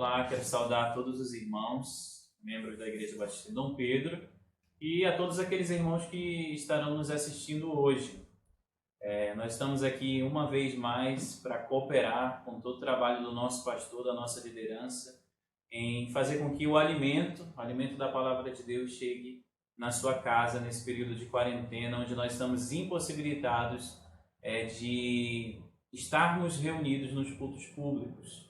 Olá, quero saudar todos os irmãos, membros da Igreja Batista de Dom Pedro, e a todos aqueles irmãos que estarão nos assistindo hoje. Nós estamos aqui uma vez mais para cooperar com todo o trabalho do nosso pastor, da nossa liderança, em fazer com que o alimento da palavra de Deus chegue na sua casa nesse período de quarentena, onde nós estamos impossibilitados de estarmos reunidos nos cultos públicos.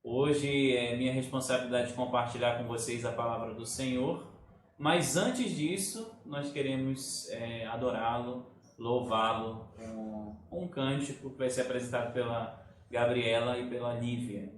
Hoje é minha responsabilidade compartilhar com vocês a palavra do Senhor, mas antes disso nós queremos adorá-lo, louvá-lo com um cântico que vai ser apresentado pela Gabriela e pela Lívia.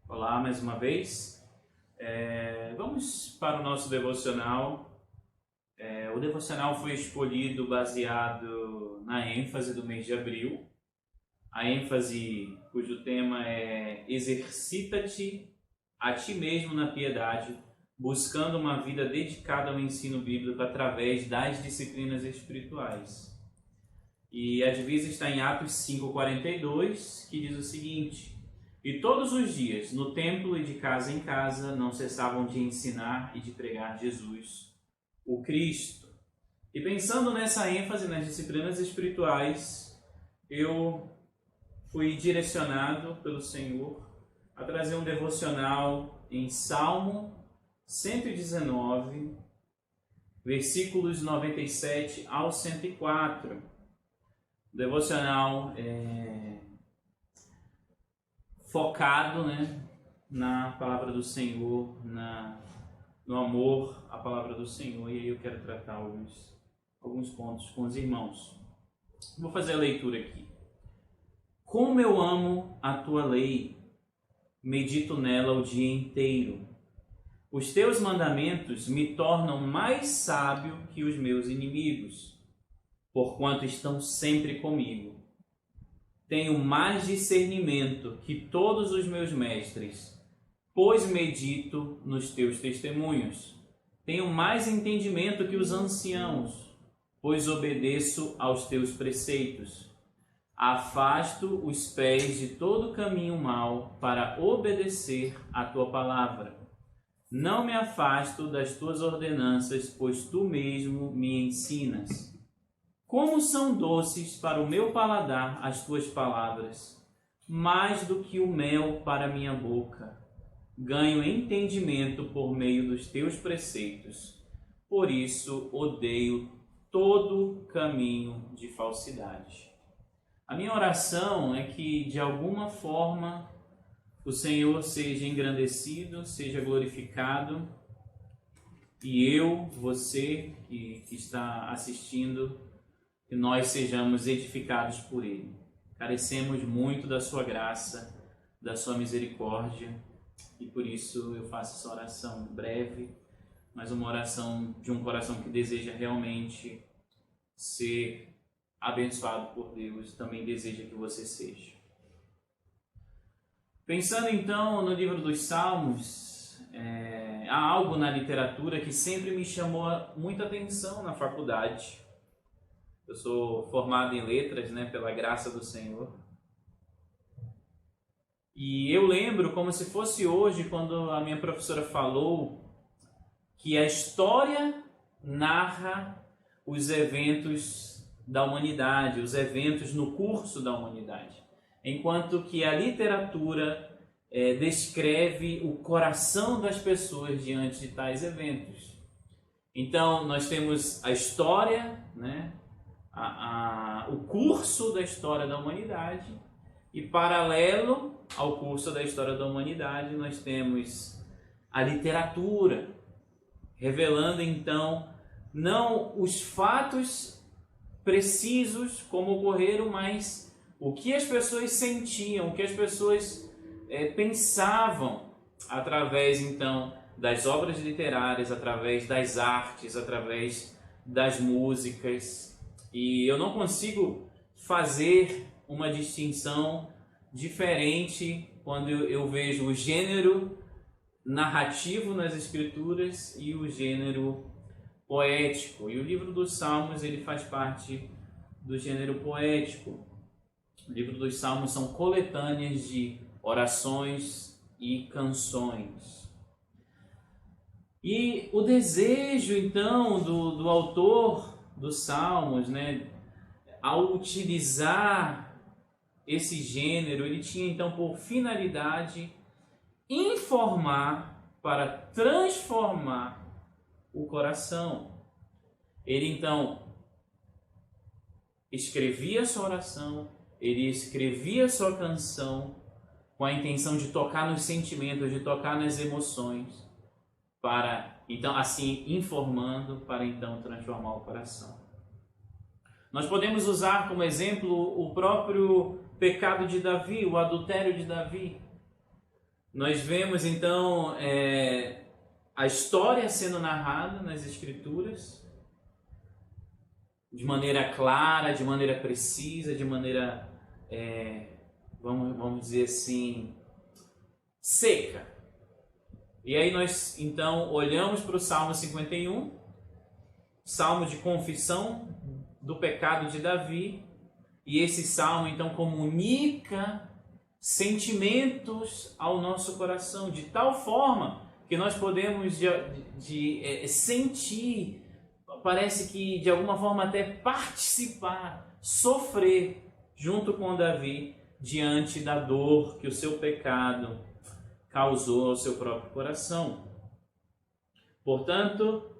Olá, mais uma vez. Vamos para o nosso devocional. O devocional foi escolhido baseado na ênfase do mês de abril. A ênfase cujo tema é exercita-te a ti mesmo na piedade, buscando uma vida dedicada ao ensino bíblico através das disciplinas espirituais. E a divisa está em Atos 5:42, que diz o seguinte: e todos os dias, no templo e de casa em casa, não cessavam de ensinar e de pregar Jesus, o Cristo. E pensando nessa ênfase nas disciplinas espirituais, eu fui direcionado pelo Senhor a trazer um devocional em Salmo 119, versículos 97 ao 104. Devocional focado, na palavra do Senhor, no amor à palavra do Senhor. E aí eu quero tratar alguns pontos com os irmãos. Vou fazer a leitura aqui. Como eu amo a tua lei, medito nela o dia inteiro. Os teus mandamentos me tornam mais sábio que os meus inimigos, porquanto estão sempre comigo. Tenho mais discernimento que todos os meus mestres, pois medito nos teus testemunhos. Tenho mais entendimento que os anciãos, pois obedeço aos teus preceitos. Afasto os pés de todo caminho mau para obedecer à tua palavra. Não me afasto das tuas ordenanças, pois tu mesmo me ensinas. Como são doces para o meu paladar as tuas palavras, mais do que o mel para minha boca. Ganho entendimento por meio dos teus preceitos. Por isso odeio todo caminho de falsidade. A minha oração é que, de alguma forma, o Senhor seja engrandecido, seja glorificado, e eu, você que está assistindo, que nós sejamos edificados por Ele. Carecemos muito da sua graça, da sua misericórdia, e por isso eu faço essa oração breve, mas uma oração de um coração que deseja realmente ser abençoado por Deus, também deseja que você seja. Pensando então no livro dos Salmos, há algo na literatura que sempre me chamou muita atenção na faculdade. Eu sou formado em letras, pela graça do Senhor. E eu lembro como se fosse hoje, quando a minha professora falou que a história narra os eventos da humanidade, os eventos no curso da humanidade, enquanto que a literatura descreve o coração das pessoas diante de tais eventos. Então, nós temos a história, o curso da história da humanidade, e paralelo ao curso da história da humanidade, nós temos a literatura, revelando então não os fatos precisos como ocorreram, mas o que as pessoas sentiam, o que as pessoas pensavam através então das obras literárias, através das artes, através das músicas. E eu não consigo fazer uma distinção diferente quando eu vejo o gênero narrativo nas escrituras e o gênero poético. E o livro dos Salmos, ele faz parte do gênero poético. O livro dos Salmos são coletâneas de orações e canções. E o desejo, então, do autor dos Salmos, ao utilizar esse gênero, ele tinha, então, por finalidade informar para transformar o coração. Ele, então, escrevia sua oração, ele escrevia sua canção com a intenção de tocar nos sentimentos, de tocar nas emoções, para, então, assim, informando, para, então, transformar o coração. Nós podemos usar como exemplo o próprio pecado de Davi, o adultério de Davi. Nós vemos, então, a história sendo narrada nas Escrituras de maneira clara, de maneira precisa, de maneira, vamos dizer assim, seca. E aí nós, então, olhamos para o Salmo 51, Salmo de confissão do pecado de Davi, e esse Salmo, então, comunica sentimentos ao nosso coração, de tal forma que nós podemos sentir, parece que de alguma forma até participar, sofrer junto com Davi diante da dor que o seu pecado causou ao seu próprio coração. Portanto,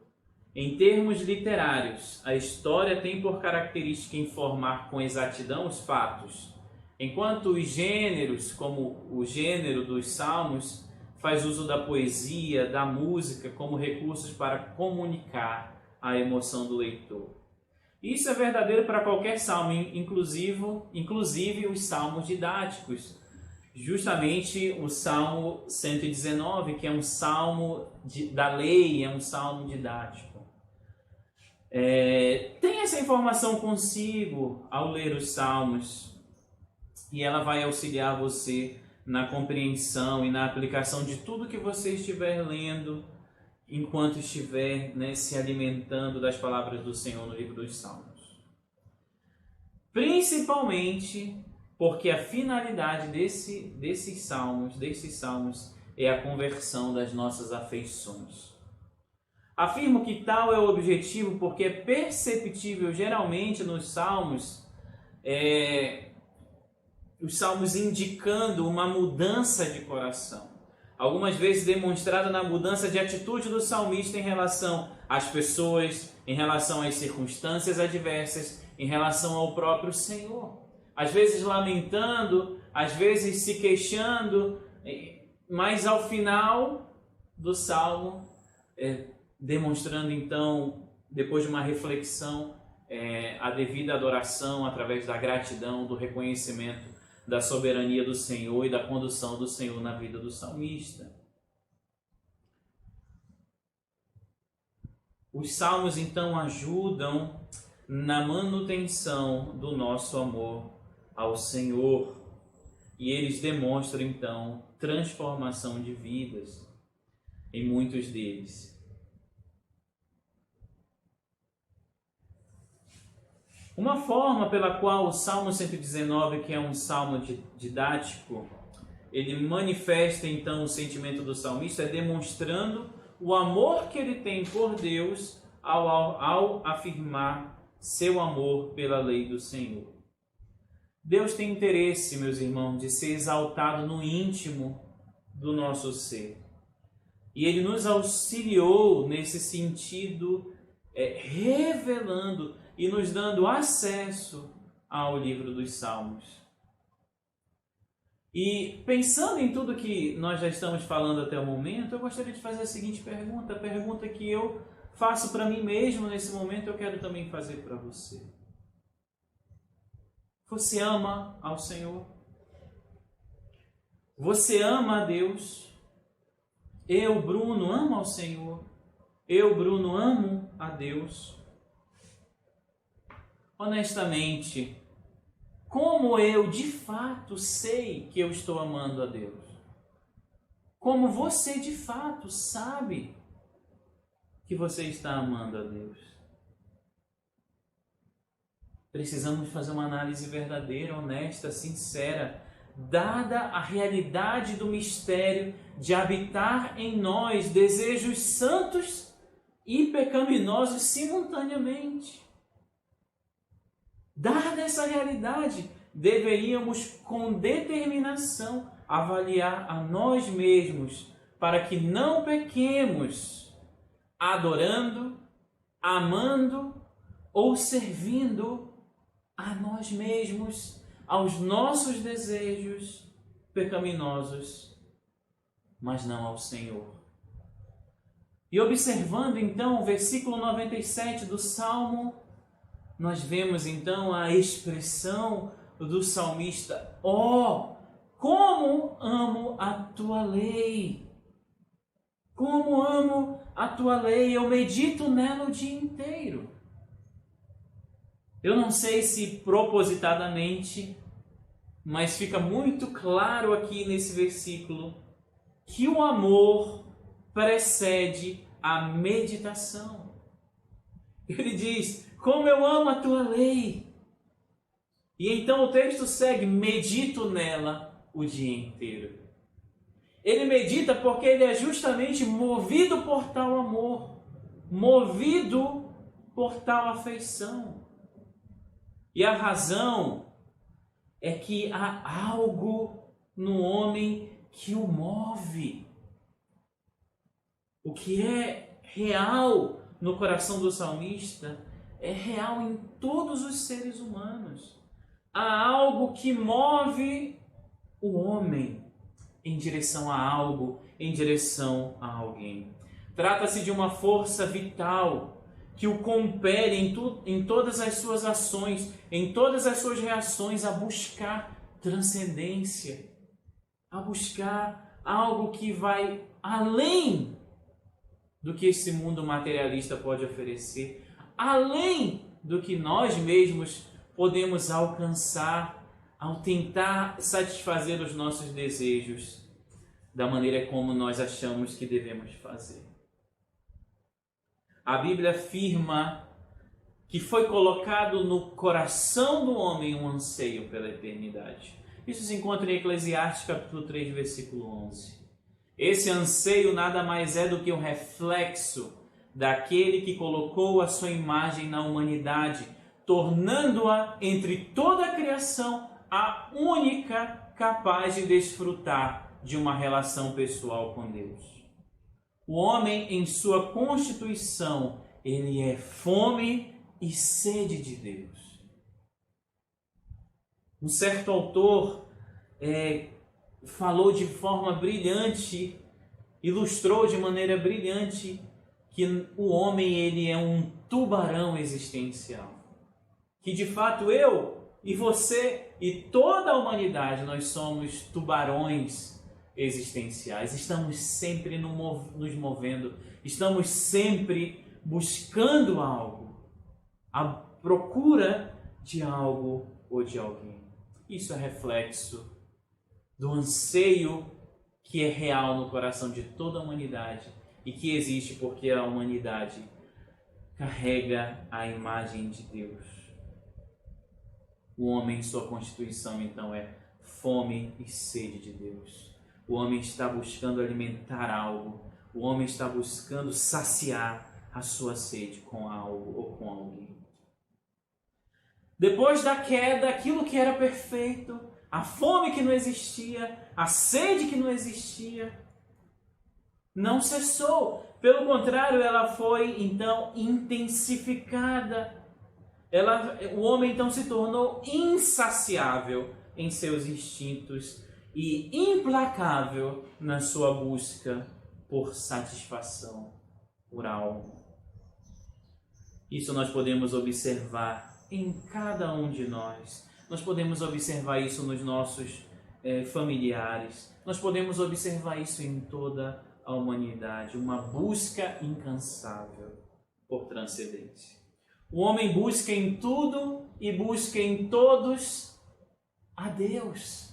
em termos literários, a história tem por característica informar com exatidão os fatos, enquanto os gêneros, como o gênero dos Salmos, faz uso da poesia, da música como recursos para comunicar a emoção do leitor. Isso é verdadeiro para qualquer salmo, inclusive os salmos didáticos. Justamente o Salmo 119, que é um salmo da lei, é um salmo didático. Tenha essa informação consigo ao ler os salmos e ela vai auxiliar você na compreensão e na aplicação de tudo que você estiver lendo enquanto estiver, né, se alimentando das palavras do Senhor no livro dos Salmos. Principalmente porque a finalidade desses salmos é a conversão das nossas afeições. Afirmo que tal é o objetivo porque é perceptível geralmente nos salmos, os salmos indicando uma mudança de coração. Algumas vezes demonstrada na mudança de atitude do salmista em relação às pessoas, em relação às circunstâncias adversas, em relação ao próprio Senhor. Às vezes lamentando, às vezes se queixando, mas ao final do salmo, demonstrando então, depois de uma reflexão, a devida adoração através da gratidão, do reconhecimento da soberania do Senhor e da condução do Senhor na vida do salmista. Os salmos então ajudam na manutenção do nosso amor ao Senhor e eles demonstram então transformação de vidas em muitos deles. Uma forma pela qual o Salmo 119, que é um salmo didático, ele manifesta então o sentimento do salmista é demonstrando o amor que ele tem por Deus ao afirmar seu amor pela lei do Senhor. Deus tem interesse, meus irmãos, de ser exaltado no íntimo do nosso ser. E Ele nos auxiliou nesse sentido, revelando e nos dando acesso ao livro dos Salmos. E pensando em tudo que nós já estamos falando até o momento, eu gostaria de fazer a seguinte pergunta, a pergunta que eu faço para mim mesmo nesse momento, eu quero também fazer para você. Você ama ao Senhor? Você ama a Deus? Eu, Bruno, amo ao Senhor. Eu, Bruno, amo a Deus. Honestamente, como eu de fato sei que eu estou amando a Deus? Como você de fato sabe que você está amando a Deus? Precisamos fazer uma análise verdadeira, honesta, sincera, dada a realidade do mistério de habitar em nós desejos santos e pecaminosos simultaneamente. Dada essa realidade, deveríamos com determinação avaliar a nós mesmos para que não pequemos adorando, amando ou servindo a nós mesmos, aos nossos desejos pecaminosos, mas não ao Senhor. E observando então o versículo 97 do Salmo, nós vemos então a expressão do salmista: ó, como amo a tua lei! Como amo a tua lei! Eu medito nela o dia inteiro. Eu não sei se propositadamente, mas fica muito claro aqui nesse versículo que o amor precede a meditação. Ele diz: como eu amo a tua lei! E então o texto segue: medito nela o dia inteiro. Ele medita porque ele é justamente movido por tal amor, movido por tal afeição. E a razão é que há algo no homem que o move. O que é real no coração do salmista é real em todos os seres humanos. Há algo que move o homem. em direção a algo, em direção a alguém. Trata-se de uma força vital que o compele em todas as suas ações, em todas as suas reações, a buscar transcendência, a buscar algo que vai além do que esse mundo materialista pode oferecer, além do que nós mesmos podemos alcançar ao tentar satisfazer os nossos desejos da maneira como nós achamos que devemos fazer. A Bíblia afirma que foi colocado no coração do homem um anseio pela eternidade. Isso se encontra em Eclesiastes capítulo 3, versículo 11. Esse anseio nada mais é do que um reflexo daquele que colocou a sua imagem na humanidade, tornando-a entre toda a criação a única capaz de desfrutar de uma relação pessoal com Deus. O homem, em sua constituição, ele é fome e sede de Deus. Um certo autor falou de forma brilhante, ilustrou de maneira brilhante que o homem ele é um tubarão existencial. Que de fato eu e você e toda a humanidade, nós somos tubarões existenciais. Estamos sempre nos movendo, estamos sempre buscando algo, à procura de algo ou de alguém. Isso é reflexo do anseio que é real no coração de toda a humanidade e que existe porque a humanidade carrega a imagem de Deus. O homem, em sua constituição, então, é fome e sede de Deus. O homem está buscando alimentar algo. O homem está buscando saciar a sua sede com algo ou com alguém. Depois da queda, aquilo que era perfeito, a fome que não existia, a sede que não existia, não cessou. Pelo contrário, ela foi, então, intensificada. O homem então se tornou insaciável em seus instintos e implacável na sua busca por satisfação por algo. Isso nós podemos observar em cada um de nós. Nós podemos observar isso nos nossos familiares. Nós podemos observar isso em toda a humanidade. Uma busca incansável por transcendência. O homem busca em tudo e busca em todos a Deus.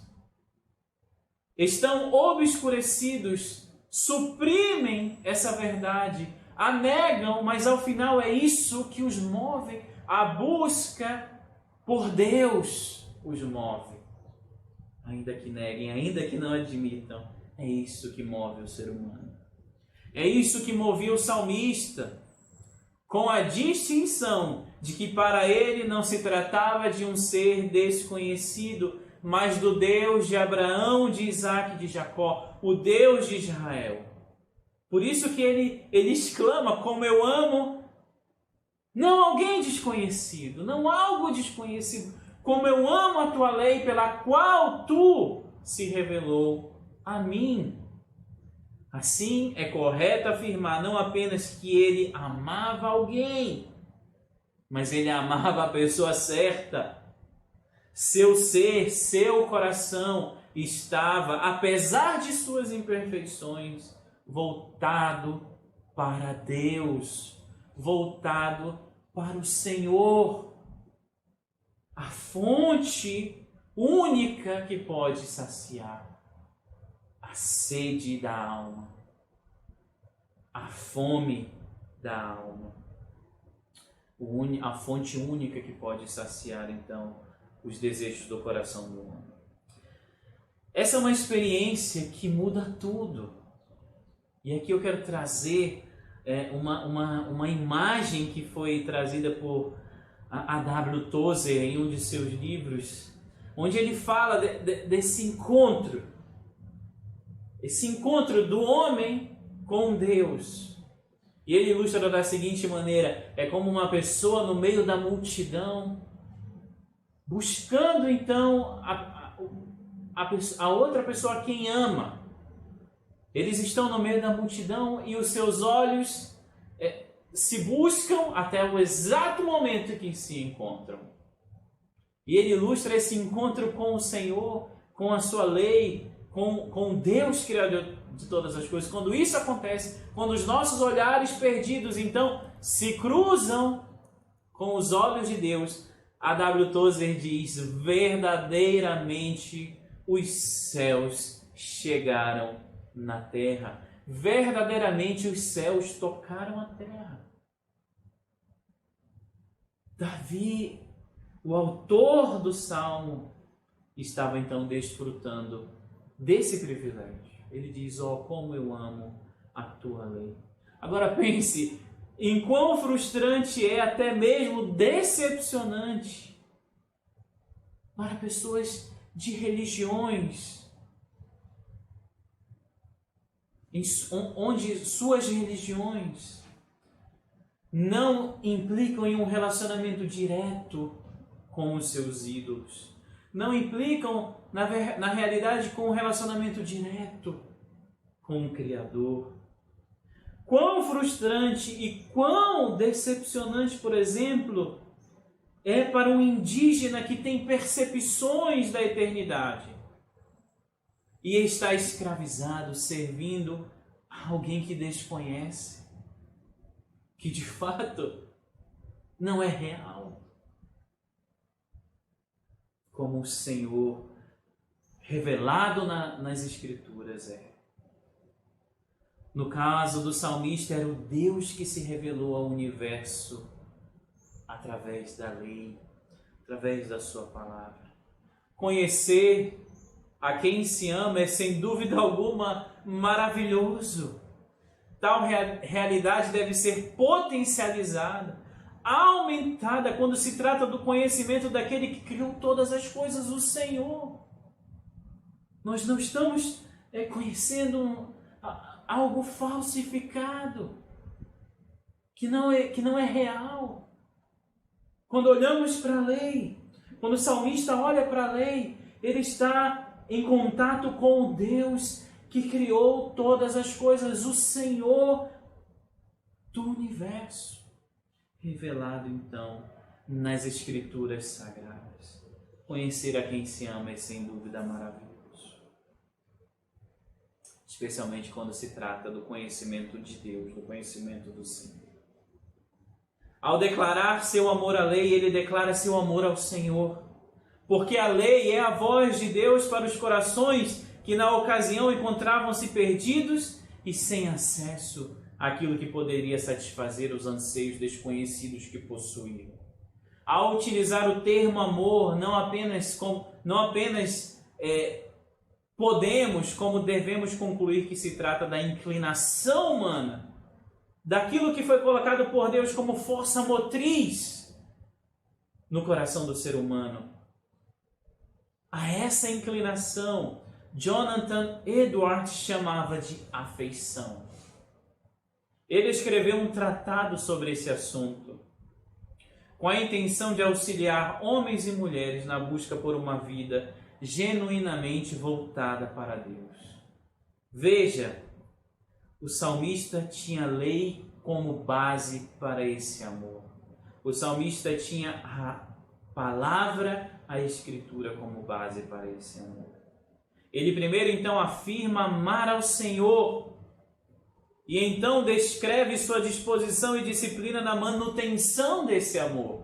Estão obscurecidos, suprimem essa verdade, a negam, mas ao final é isso que os move. A busca por Deus os move. Ainda que neguem, ainda que não admitam, é isso que move o ser humano. É isso que movia o salmista, com a distinção de que para ele não se tratava de um ser desconhecido, mas do Deus de Abraão, de Isaac e de Jacó, o Deus de Israel. Por isso que ele exclama, como eu amo, não alguém desconhecido, não algo desconhecido, como eu amo a tua lei pela qual tu se revelou a mim. Assim, é correto afirmar não apenas que ele amava alguém, mas ele amava a pessoa certa. Seu ser, seu coração estava, apesar de suas imperfeições, voltado para Deus, voltado para o Senhor, a fonte única que pode saciar a sede da alma, a fome da alma, a fonte única que pode saciar, então, os desejos do coração do homem. Essa é uma experiência que muda tudo. E aqui eu quero trazer uma imagem que foi trazida por A.W. Tozer em um de seus livros, onde ele fala desse encontro. Esse encontro do homem com Deus. E ele ilustra da seguinte maneira: é como uma pessoa no meio da multidão, buscando então a outra pessoa a quem ama. Eles estão no meio da multidão e os seus olhos se buscam até o exato momento que se encontram. E ele ilustra esse encontro com o Senhor, com a sua lei, com Deus, Criador de todas as coisas. Quando isso acontece, quando os nossos olhares perdidos, então, se cruzam com os olhos de Deus, a W. Tozer diz: verdadeiramente os céus chegaram na terra. Verdadeiramente os céus tocaram a terra. Davi, o autor do Salmo, estava então desfrutando desse privilégio. Ele diz: como eu amo a tua lei. Agora pense em quão frustrante é, até mesmo decepcionante, para pessoas de religiões, onde suas religiões não implicam em um relacionamento direto com os seus ídolos, não implicam, na realidade, com um relacionamento direto com o Criador. Quão frustrante e quão decepcionante, por exemplo, é para um indígena que tem percepções da eternidade e está escravizado, servindo a alguém que desconhece, que de fato não é real, como o Senhor revelado nas Escrituras é. No caso do salmista, era o Deus que se revelou ao universo através da lei, através da sua palavra. Conhecer a quem se ama é, sem dúvida alguma, maravilhoso. Tal realidade deve ser potencializada, aumentada, quando se trata do conhecimento daquele que criou todas as coisas, o Senhor. Nós não estamos conhecendo algo falsificado, que não é real. Quando olhamos para a lei, quando o salmista olha para a lei, ele está em contato com o Deus que criou todas as coisas, o Senhor do universo, revelado então nas Escrituras Sagradas. Conhecer a quem se ama é sem dúvida maravilhoso, especialmente quando se trata do conhecimento de Deus, do conhecimento do Senhor. Ao declarar seu amor à lei, ele declara seu amor ao Senhor, porque a lei é a voz de Deus para os corações que na ocasião encontravam-se perdidos e sem acesso àquilo que poderia satisfazer os anseios desconhecidos que possuíam. Ao utilizar o termo amor, não apenas podemos, como devemos concluir que se trata da inclinação humana, daquilo que foi colocado por Deus como força motriz no coração do ser humano. A essa inclinação, Jonathan Edwards chamava de afeição. Ele escreveu um tratado sobre esse assunto, com a intenção de auxiliar homens e mulheres na busca por uma vida genuinamente voltada para Deus. Veja, o salmista tinha a lei como base para esse amor. O salmista tinha a palavra, a Escritura como base para esse amor. Ele primeiro então afirma amar ao Senhor e então descreve sua disposição e disciplina na manutenção desse amor.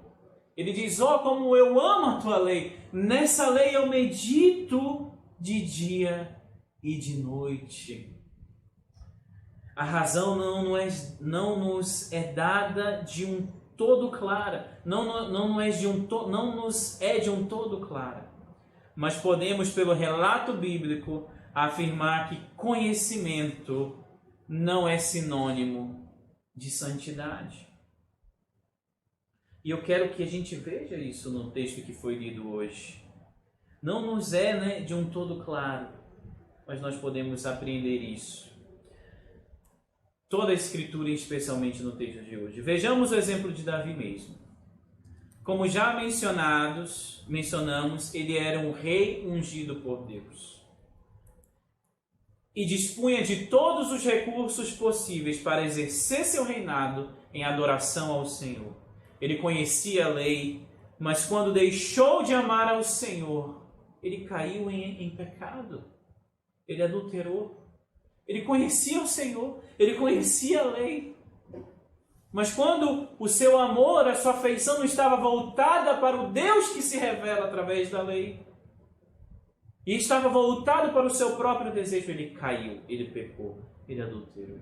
Ele diz: como eu amo a tua lei, nessa lei eu medito de dia e de noite. A razão não nos é dada de um todo clara, não nos é de um todo clara, mas podemos, pelo relato bíblico, afirmar que conhecimento não é sinônimo de santidade. E eu quero que a gente veja isso no texto que foi lido hoje. Não nos é de um todo claro, mas nós podemos apreender isso. Toda a Escritura, especialmente no texto de hoje. Vejamos o exemplo de Davi mesmo. Como já mencionamos, ele era um rei ungido por Deus. e dispunha de todos os recursos possíveis para exercer seu reinado em adoração ao Senhor. Ele conhecia a lei, mas quando deixou de amar ao Senhor, ele caiu em pecado. Ele adulterou. Ele conhecia o Senhor, ele conhecia a lei. Mas quando o seu amor, a sua afeição não estava voltada para o Deus que se revela através da lei, e estava voltado para o seu próprio desejo, ele caiu, ele pecou, ele adulterou.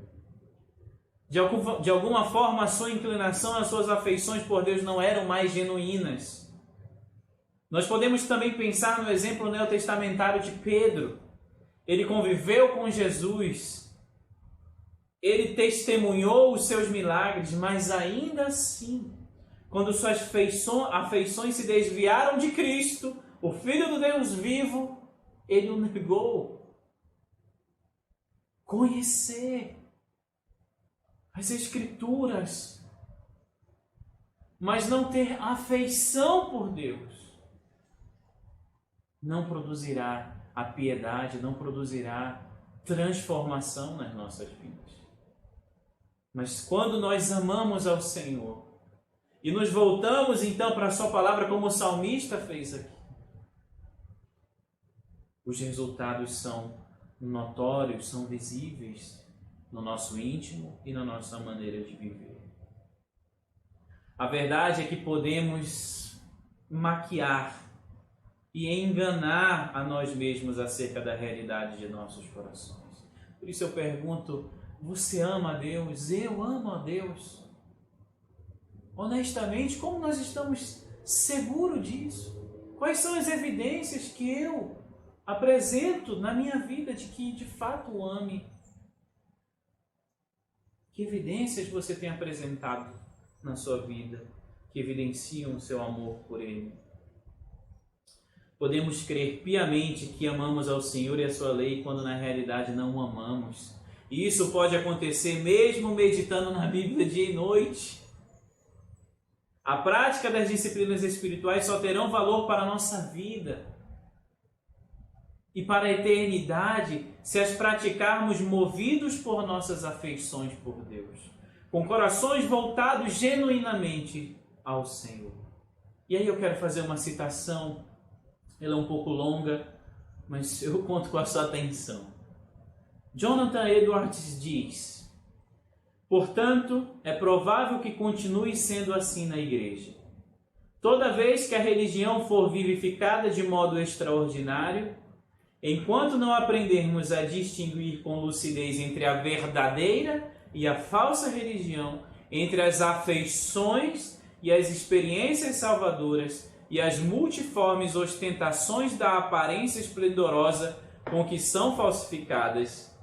De alguma forma, a sua inclinação, as suas afeições por Deus não eram mais genuínas. Nós podemos também pensar no exemplo neotestamentário de Pedro. Ele conviveu com Jesus, ele testemunhou os seus milagres, mas ainda assim, quando suas afeições se desviaram de Cristo, o Filho do Deus vivo, ele o negou. Conhecer as Escrituras, mas não ter afeição por Deus, não produzirá a piedade, não produzirá transformação nas nossas vidas. Mas quando nós amamos ao Senhor e nos voltamos então para a sua palavra, como o salmista fez aqui, os resultados são notórios, são visíveis no nosso íntimo e na nossa maneira de viver. A verdade é que podemos maquiar e enganar a nós mesmos acerca da realidade de nossos corações. Por isso eu pergunto, você ama a Deus? Eu amo a Deus? Honestamente, como nós estamos seguros disso? Quais são as evidências que eu apresento na minha vida de que de fato o ame? Que evidências você tem apresentado na sua vida que evidenciam o seu amor por Ele? Podemos crer piamente que amamos ao Senhor e a sua lei quando na realidade não o amamos. E isso pode acontecer mesmo meditando na Bíblia dia e noite. A prática das disciplinas espirituais só terão valor para a nossa vida e para a eternidade se as praticarmos movidos por nossas afeições por Deus, com corações voltados genuinamente ao Senhor. E aí eu quero fazer uma citação, ela é um pouco longa, mas eu conto com a sua atenção. Jonathan Edwards diz: portanto, é provável que continue sendo assim na igreja. Toda vez que a religião for vivificada de modo extraordinário, enquanto não aprendermos a distinguir com lucidez entre a verdadeira e a falsa religião, entre as afeições e as experiências salvadoras e as multiformes ostentações da aparência esplendorosa com que são falsificadas,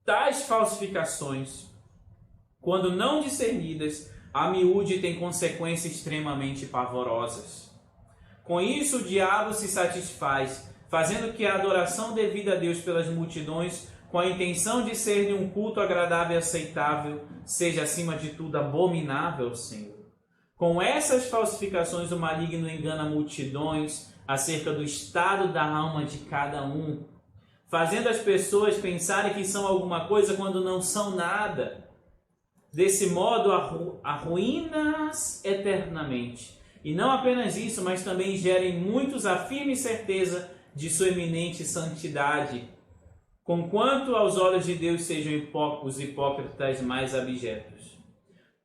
tais falsificações, quando não discernidas, a miúde têm consequências extremamente pavorosas. Com isso, o diabo se satisfaz, fazendo que a adoração devida a Deus pelas multidões, com a intenção de ser-lhe um culto agradável e aceitável, seja acima de tudo abominável ao Senhor. Com essas falsificações, o maligno engana multidões acerca do estado da alma de cada um, fazendo as pessoas pensarem que são alguma coisa quando não são nada. Desse modo, arruínas eternamente. E não apenas isso, mas também gerem muitos a firme certeza de sua eminente santidade, conquanto aos olhos de Deus sejam os hipócritas mais abjetos.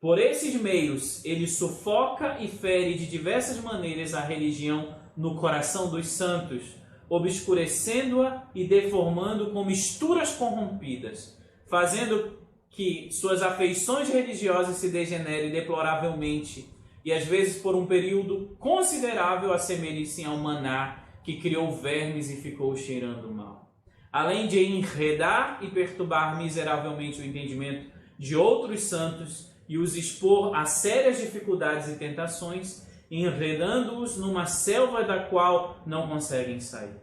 Por esses meios, ele sufoca e fere de diversas maneiras a religião no coração dos santos, obscurecendo-a e deformando com misturas corrompidas, fazendo que suas afeições religiosas se degenerem deploravelmente e às vezes por um período considerável assemelhem-se ao maná que criou vermes e ficou cheirando mal. Além de enredar e perturbar miseravelmente o entendimento de outros santos e os expor a sérias dificuldades e tentações, enredando-os numa selva da qual não conseguem sair.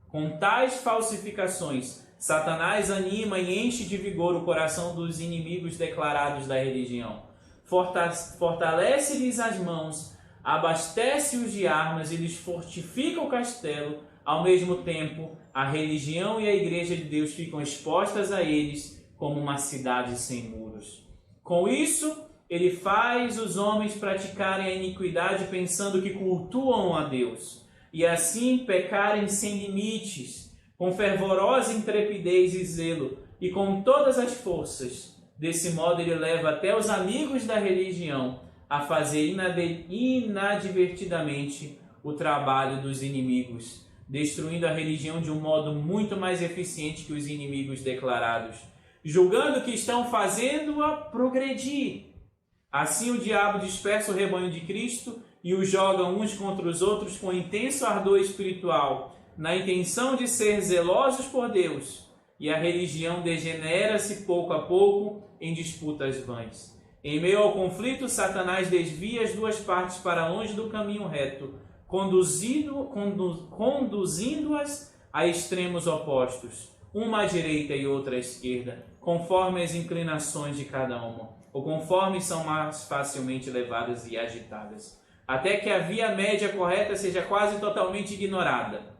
Com tais falsificações, Satanás anima e enche de vigor o coração dos inimigos declarados da religião. Fortalece-lhes as mãos, abastece-os de armas e lhes fortifica o castelo, Ao mesmo tempo, a religião e a igreja de Deus ficam expostas a eles como uma cidade sem muros. Com isso, ele faz os homens praticarem a iniquidade pensando que cultuam a Deus, e assim pecarem sem limites, com fervorosa intrepidez e zelo, e com todas as forças. Desse modo ele leva até os amigos da religião a fazer inadvertidamente o trabalho dos inimigos, destruindo a religião de um modo muito mais eficiente que os inimigos declarados, julgando que estão fazendo-a progredir. Assim o diabo dispersa o rebanho de Cristo e os joga uns contra os outros com intenso ardor espiritual, na intenção de ser zelosos por Deus, e a religião degenera-se pouco a pouco em disputas vãs. Em meio ao conflito, Satanás desvia as duas partes para longe do caminho reto, conduzindo-as a extremos opostos, uma à direita e outra à esquerda, conforme as inclinações de cada uma, ou conforme são mais facilmente levadas e agitadas, até que a via média correta seja quase totalmente ignorada.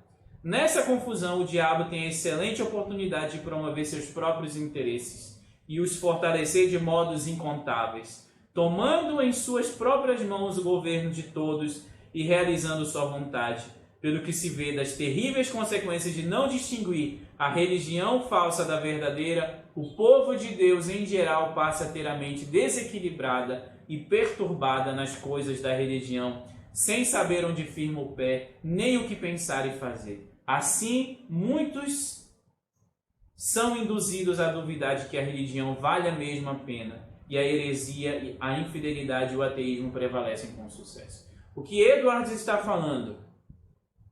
Nessa confusão, o diabo tem a excelente oportunidade de promover seus próprios interesses e os fortalecer de modos incontáveis, tomando em suas próprias mãos o governo de todos e realizando sua vontade, pelo que se vê das terríveis consequências de não distinguir a religião falsa da verdadeira. O povo de Deus em geral passa a ter a mente desequilibrada e perturbada nas coisas da religião, sem saber onde firma o pé, nem o que pensar e fazer. Assim, muitos são induzidos a duvidar de que a religião vale a mesma pena, e a heresia, a infidelidade e o ateísmo prevalecem com sucesso. O que Edwards está falando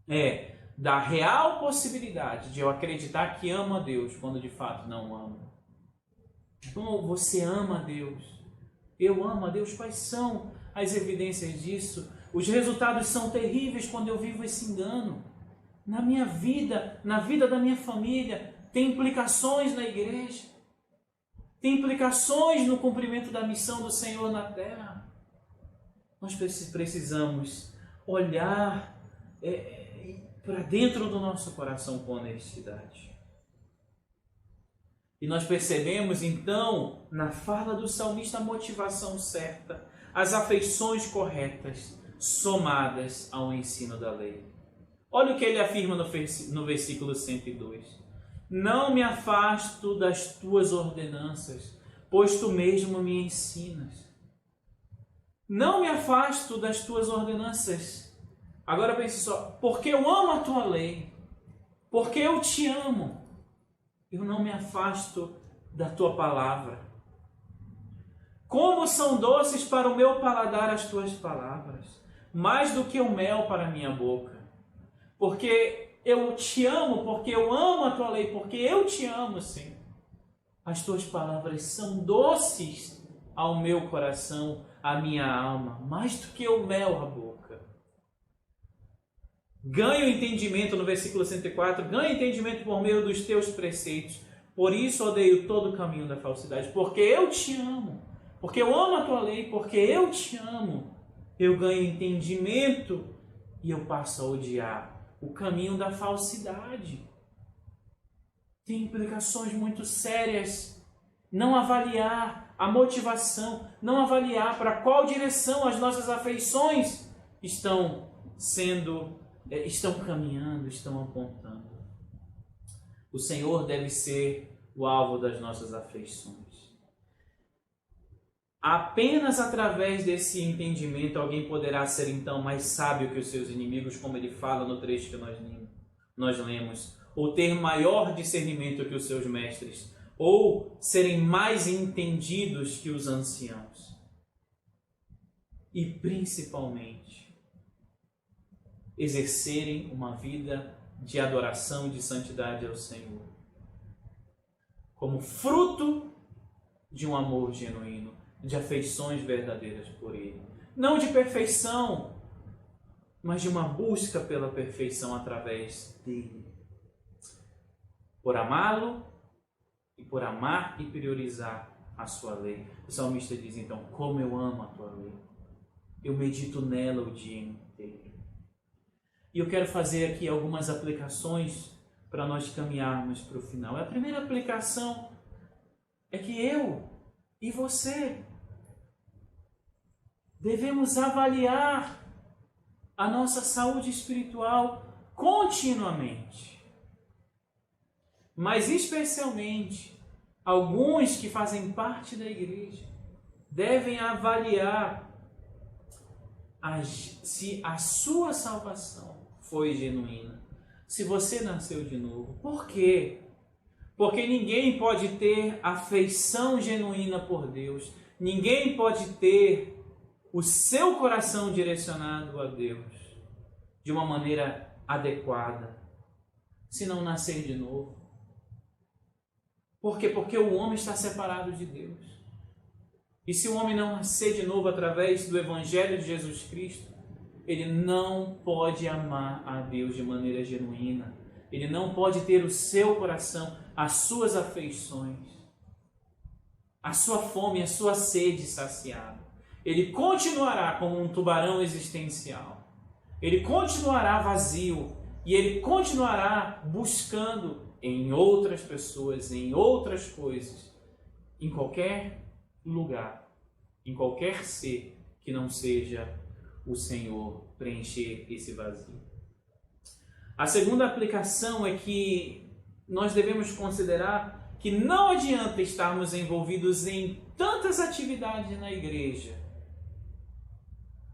é da real possibilidade de eu acreditar que amo a Deus, quando de fato não amo. Então, você ama a Deus? Eu amo a Deus? Quais são as evidências disso? Os resultados são terríveis quando eu vivo esse engano. Na minha vida, na vida da minha família, tem implicações na igreja, tem implicações no cumprimento da missão do Senhor na terra. Nós precisamos olhar para dentro do nosso coração com honestidade. E nós percebemos então, na fala do salmista, a motivação certa, as afeições corretas, somadas ao ensino da lei. Olha o que ele afirma no versículo 102. Não me afasto das tuas ordenanças, pois tu mesmo me ensinas. Não me afasto das tuas ordenanças. Agora pense só, porque eu amo a tua lei, porque eu te amo, eu não me afasto da tua palavra. Como são doces para o meu paladar as tuas palavras, mais do que o mel para a minha boca. Porque eu te amo, porque eu amo a tua lei, porque eu te amo, Senhor. As tuas palavras são doces ao meu coração, à minha alma, mais do que o mel à boca. Ganho entendimento, no versículo 104, ganho entendimento por meio dos teus preceitos. Por isso odeio todo o caminho da falsidade, porque eu te amo. Porque eu amo a tua lei, porque eu te amo. Eu ganho entendimento e eu passo a odiar o caminho da falsidade. Tem implicações muito sérias. Não avaliar a motivação, não avaliar para qual direção as nossas afeições estão caminhando, estão apontando. O Senhor deve ser o alvo das nossas afeições. Apenas através desse entendimento alguém poderá ser então mais sábio que os seus inimigos, como ele fala no trecho que nós lemos, ou ter maior discernimento que os seus mestres, ou serem mais entendidos que os anciãos. E principalmente, exercerem uma vida de adoração e de santidade ao Senhor, como fruto de um amor genuíno, de afeições verdadeiras por Ele. Não de perfeição, mas de uma busca pela perfeição através dEle. Por amá-lo e por amar e priorizar a sua lei. O salmista diz então, como eu amo a tua lei. Eu medito nela o dia inteiro. E eu quero fazer aqui algumas aplicações para nós caminharmos para o final. A primeira aplicação é que eu e você devemos avaliar a nossa saúde espiritual continuamente. Mas especialmente, alguns que fazem parte da igreja devem avaliar se a sua salvação foi genuína, se você nasceu de novo. Por quê? Porque ninguém pode ter afeição genuína por Deus, ninguém pode ter o seu coração direcionado a Deus de uma maneira adequada, se não nascer de novo. Por quê? Porque o homem está separado de Deus. E se o homem não nascer de novo através do Evangelho de Jesus Cristo, ele não pode amar a Deus de maneira genuína. Ele não pode ter o seu coração, as suas afeições, a sua fome, a sua sede saciada. Ele continuará como um tubarão existencial. Ele continuará vazio e ele continuará buscando em outras pessoas, em outras coisas, em qualquer lugar, em qualquer ser que não seja o Senhor preencher esse vazio. A segunda aplicação é que nós devemos considerar que não adianta estarmos envolvidos em tantas atividades na igreja,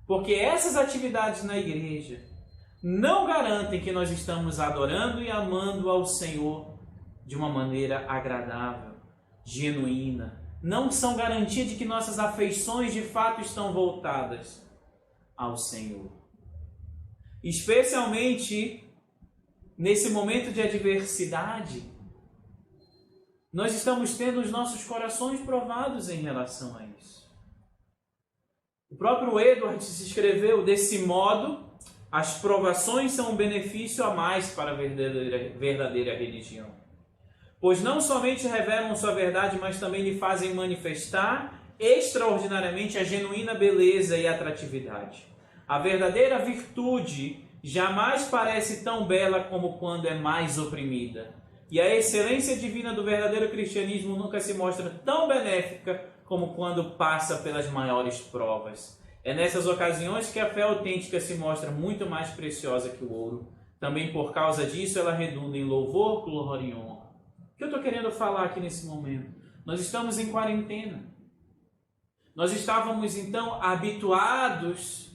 porque essas atividades na igreja não garantem que nós estamos adorando e amando ao Senhor de uma maneira agradável, genuína. Não são garantia de que nossas afeições de fato estão voltadas ao Senhor. Especialmente nesse momento de adversidade, nós estamos tendo os nossos corações provados em relação a isso. O próprio Edward se escreveu desse modo: as provações são um benefício a mais para a verdadeira religião, pois não somente revelam sua verdade, mas também lhe fazem manifestar extraordinariamente a genuína beleza e atratividade. A verdadeira virtude jamais parece tão bela como quando é mais oprimida. E a excelência divina do verdadeiro cristianismo nunca se mostra tão benéfica como quando passa pelas maiores provas. É nessas ocasiões que a fé autêntica se mostra muito mais preciosa que o ouro. Também por causa disso ela redunda em louvor, glória e honra. O que eu estou querendo falar aqui nesse momento? Nós estamos em quarentena. Nós estávamos então habituados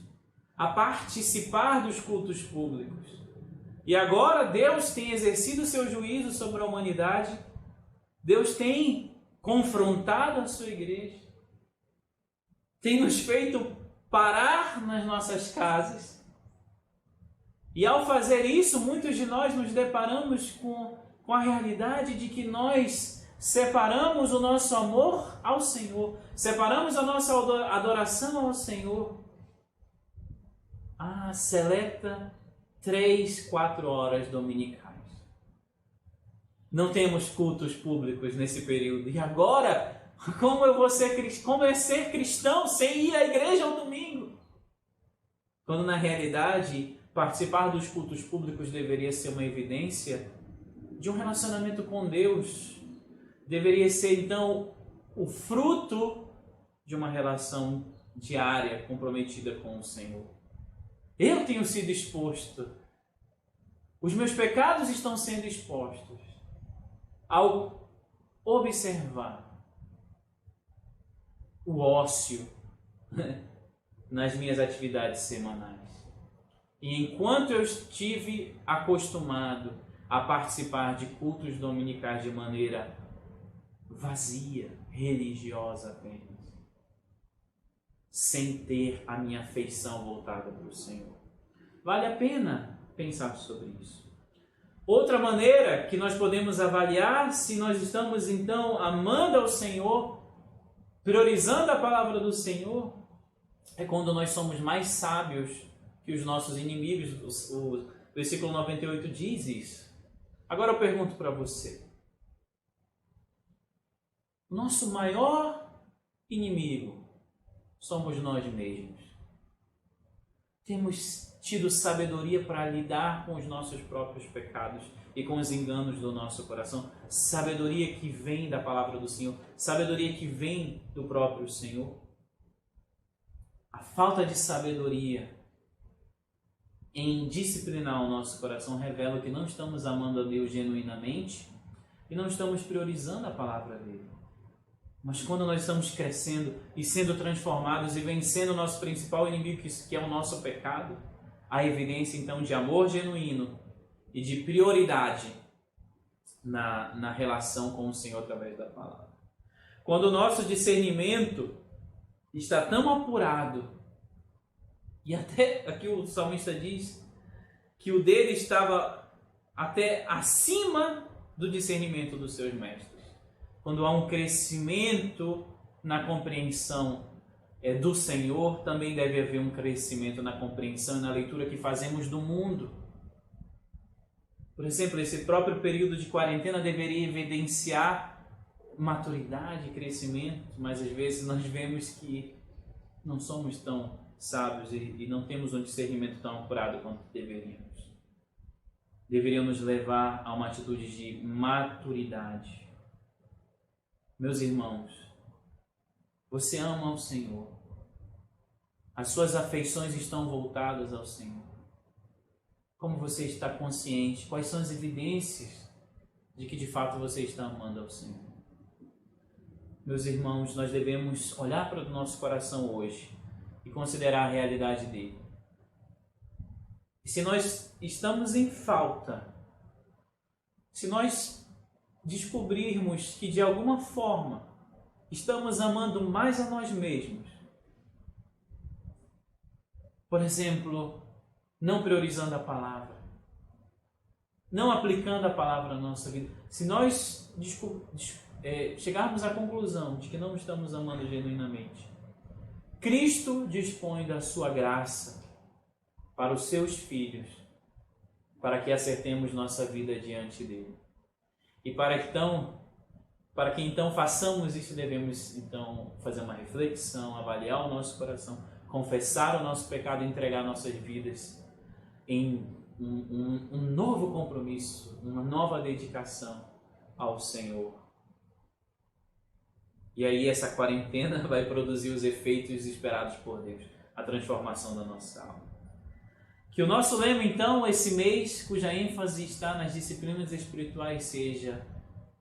a participar dos cultos públicos. E agora Deus tem exercido seu juízo sobre a humanidade. Deus tem confrontado a sua igreja. Tem nos feito parar nas nossas casas. E ao fazer isso, muitos de nós nos deparamos com a realidade de que nós separamos o nosso amor ao Senhor, separamos a nossa adoração ao Senhor. Seleta 3, 4 horas dominicais. Não temos cultos públicos nesse período. E agora, como é ser cristão sem ir à igreja ao domingo? Quando na realidade, participar dos cultos públicos deveria ser uma evidência de um relacionamento com Deus. Deveria ser então o fruto de uma relação diária comprometida com o Senhor. Eu tenho sido exposto, os meus pecados estão sendo expostos ao observar o ócio nas minhas atividades semanais. E enquanto eu estive acostumado a participar de cultos dominicais de maneira vazia, religiosa apenas, sem ter a minha afeição voltada para o Senhor. Vale a pena pensar sobre isso. Outra maneira que nós podemos avaliar se nós estamos então amando ao Senhor, priorizando a palavra do Senhor, é quando nós somos mais sábios que os nossos inimigos. O versículo 98 diz isso. Agora eu pergunto para você: o nosso maior inimigo somos nós mesmos. Temos tido sabedoria para lidar com os nossos próprios pecados e com os enganos do nosso coração. Sabedoria que vem da palavra do Senhor, sabedoria que vem do próprio Senhor. A falta de sabedoria em disciplinar o nosso coração revela que não estamos amando a Deus genuinamente e não estamos priorizando a palavra dele. Mas quando nós estamos crescendo e sendo transformados e vencendo o nosso principal inimigo, que é o nosso pecado, há evidência então de amor genuíno e de prioridade na relação com o Senhor através da palavra. Quando o nosso discernimento está tão apurado, e até aqui o salmista diz que o dele estava até acima do discernimento dos seus mestres. Quando há um crescimento na compreensão do Senhor, também deve haver um crescimento na compreensão e na leitura que fazemos do mundo. Por exemplo, esse próprio período de quarentena deveria evidenciar maturidade e crescimento, mas às vezes nós vemos que não somos tão sábios e não temos um discernimento tão apurado quanto deveríamos. Deveriam nos levar a uma atitude de maturidade. Meus irmãos, você ama o Senhor. As suas afeições estão voltadas ao Senhor. Como você está consciente? Quais são as evidências de que de fato você está amando ao Senhor? Meus irmãos, nós devemos olhar para o nosso coração hoje e considerar a realidade dele. E se nós estamos em falta, se nós descobrirmos que de alguma forma estamos amando mais a nós mesmos, por exemplo, não priorizando a palavra, não aplicando a palavra na nossa vida, se nós chegarmos à conclusão de que não estamos amando genuinamente, Cristo dispõe da sua graça para os seus filhos, para que acertemos nossa vida diante dele. E para que então façamos isso, devemos então fazer uma reflexão, avaliar o nosso coração, confessar o nosso pecado e entregar nossas vidas em um novo compromisso, uma nova dedicação ao Senhor. E aí essa quarentena vai produzir os efeitos esperados por Deus, a transformação da nossa alma. Que o nosso lema, então, esse mês, cuja ênfase está nas disciplinas espirituais, seja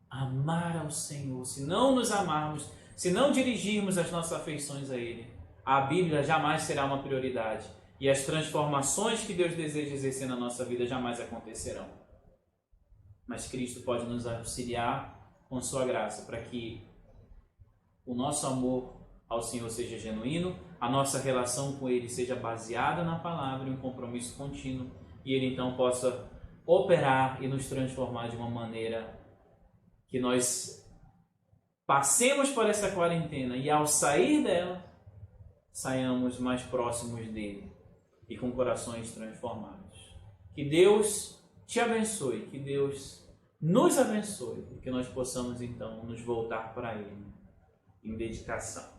amar ao Senhor. Se não nos amarmos, se não dirigirmos as nossas afeições a Ele, a Bíblia jamais será uma prioridade. E as transformações que Deus deseja exercer na nossa vida jamais acontecerão. Mas Cristo pode nos auxiliar com sua graça para que o nosso amor ao Senhor seja genuíno, a nossa relação com Ele seja baseada na palavra e um compromisso contínuo, e Ele então possa operar e nos transformar de uma maneira que nós passemos por essa quarentena e ao sair dela, saiamos mais próximos dEle e com corações transformados. Que Deus te abençoe, que Deus nos abençoe e que nós possamos então nos voltar para Ele em dedicação.